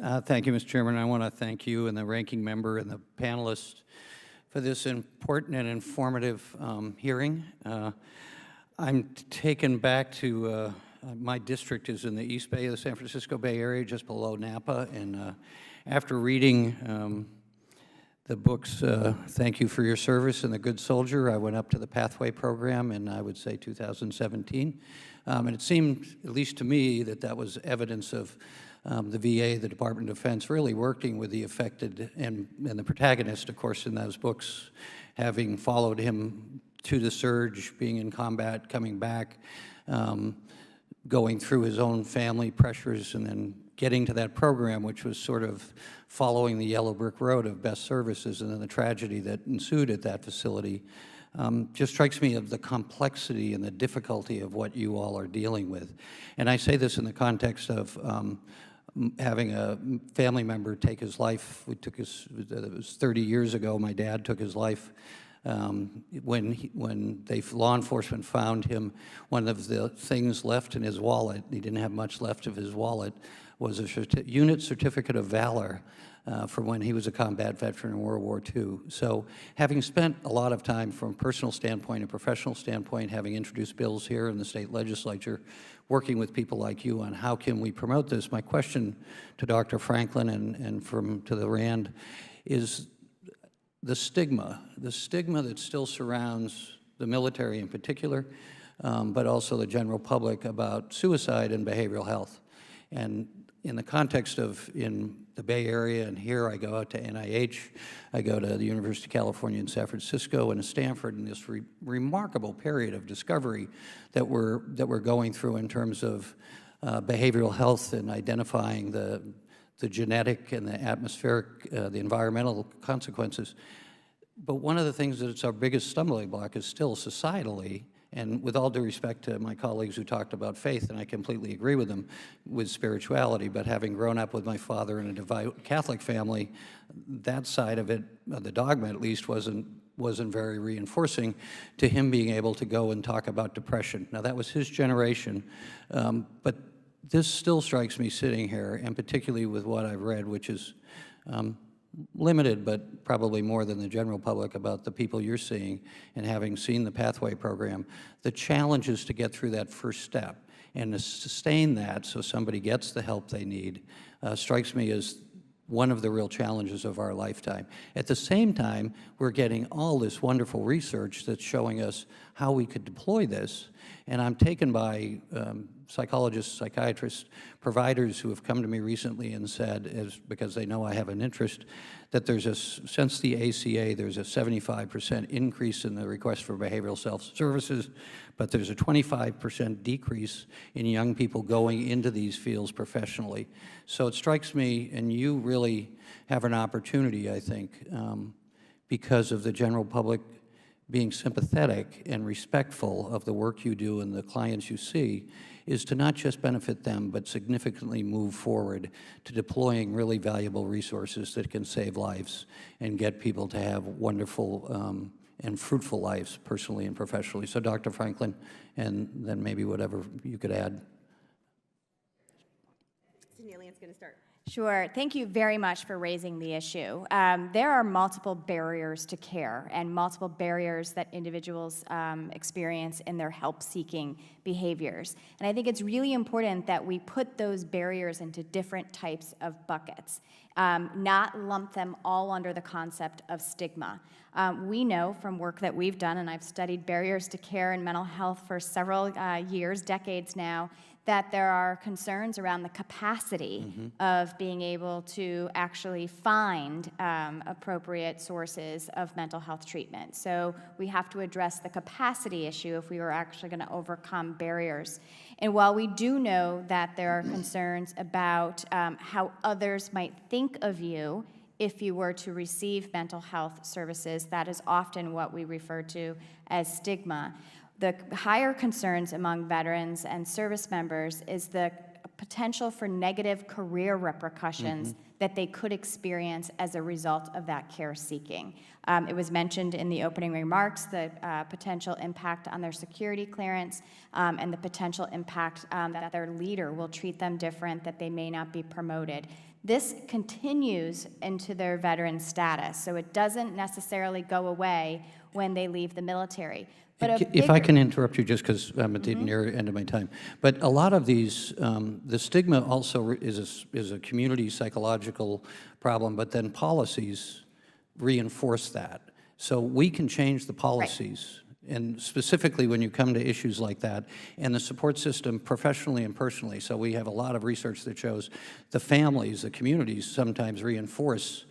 Thank you, Mr. Chairman. I want to thank you and the ranking member and the panelists for this important and informative hearing. I'm taken back to my district is in the East Bay of the San Francisco Bay Area, just below Napa, and after reading the books, Thank You for Your Service and The Good Soldier, I went up to the Pathway program in, I would say, 2017. And it seemed, at least to me, that that was evidence of the VA, the Department of Defense, really working with the affected and the protagonist, of course, in those books, having followed him to the surge, being in combat, coming back, going through his own family pressures, and then getting to that program, which was sort of following the yellow brick road of best services, and then the tragedy that ensued at that facility, just strikes me of the complexity and the difficulty of what you all are dealing with. And I say this in the context of having a family member take his life. It was 30 years ago, my dad took his life. When law enforcement found him, one of the things left in his wallet, he didn't have much left of his wallet, was a unit certificate of valor from when he was a combat veteran in World War II. So having spent a lot of time from a personal standpoint and professional standpoint, having introduced bills here in the state legislature, working with people like you on how can we promote this, my question to Dr. Franklin and to the RAND is the stigma that still surrounds the military in particular, but also the general public about suicide and behavioral health. And in the context of in the Bay Area, and here I go out to NIH, I go to the University of California in San Francisco and to Stanford in this remarkable period of discovery that we're going through in terms of behavioral health and identifying the genetic and the atmospheric, the environmental consequences. But one of the things that's our biggest stumbling block is still societally, and with all due respect to my colleagues who talked about faith, and I completely agree with them, with spirituality, but having grown up with my father in a devout Catholic family, that side of it, the dogma at least, wasn't very reinforcing to him being able to go and talk about depression. Now, that was his generation, but this still strikes me sitting here, and particularly with what I've read, which is limited, but probably more than the general public, about the people you're seeing and having seen the Pathway program, the challenges to get through that first step and to sustain that so somebody gets the help they need strikes me as one of the real challenges of our lifetime. At the same time, we're getting all this wonderful research that's showing us how we could deploy this, and I'm taken by psychologists, psychiatrists, providers who have come to me recently and said, because they know I have an interest, that since the ACA, there's a 75% increase in the request for behavioral self-services, but there's a 25% decrease in young people going into these fields professionally. So it strikes me, and you really have an opportunity, I think, because of the general public being sympathetic and respectful of the work you do and the clients you see, is to not just benefit them, but significantly move forward to deploying really valuable resources that can save lives and get people to have wonderful and fruitful lives, personally and professionally. So Dr. Franklin, and then maybe whatever you could add. Nelian's going to start. Sure. Thank you very much for raising the issue. There are multiple barriers to care and multiple barriers that individuals experience in their help-seeking behaviors. And I think it's really important that we put those barriers into different types of buckets, not lump them all under the concept of stigma. We know from work that we've done, and I've studied barriers to care and mental health for several years, decades now, that there are concerns around the capacity of being able to actually find appropriate sources of mental health treatment. So we have to address the capacity issue if we were actually going to overcome barriers. And while we do know that there are concerns about how others might think of you if you were to receive mental health services, that is often what we refer to as stigma. The higher concerns among veterans and service members is the potential for negative career repercussions that they could experience as a result of that care seeking. It was mentioned in the opening remarks, the potential impact on their security clearance and the potential impact that their leader will treat them different, that they may not be promoted. This continues into their veteran status, so it doesn't necessarily go away when they leave the military. But if I can interrupt you just because I'm at the near end of my time, but a lot of these, the stigma also is a community psychological problem, but then policies reinforce that. So we can change the policies, and specifically when you come to issues like that, and the support system professionally and personally. So we have a lot of research that shows the families, the communities sometimes reinforce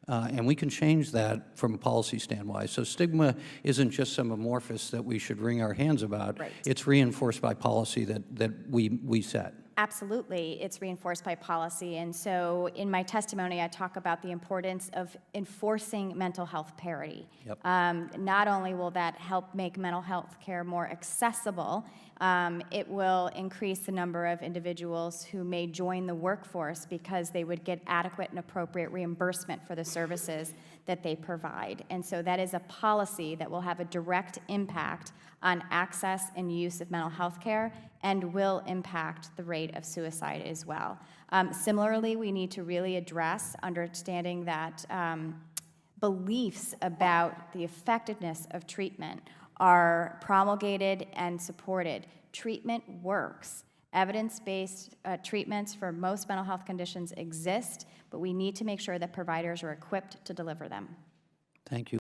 and we can change that from a policy standpoint. So stigma isn't just some amorphous that we should wring our hands about. Right. It's reinforced by policy that we set. Absolutely, it's reinforced by policy. And so in my testimony, I talk about the importance of enforcing mental health parity. Yep. Not only will that help make mental health care more accessible, it will increase the number of individuals who may join the workforce because they would get adequate and appropriate reimbursement for the services that they provide. And so that is a policy that will have a direct impact on access and use of mental health care and will impact the rate of suicide as well. Similarly, we need to really address understanding that beliefs about the effectiveness of treatment are promulgated and supported. Treatment works. Evidence-based treatments for most mental health conditions exist, but we need to make sure that providers are equipped to deliver them. Thank you.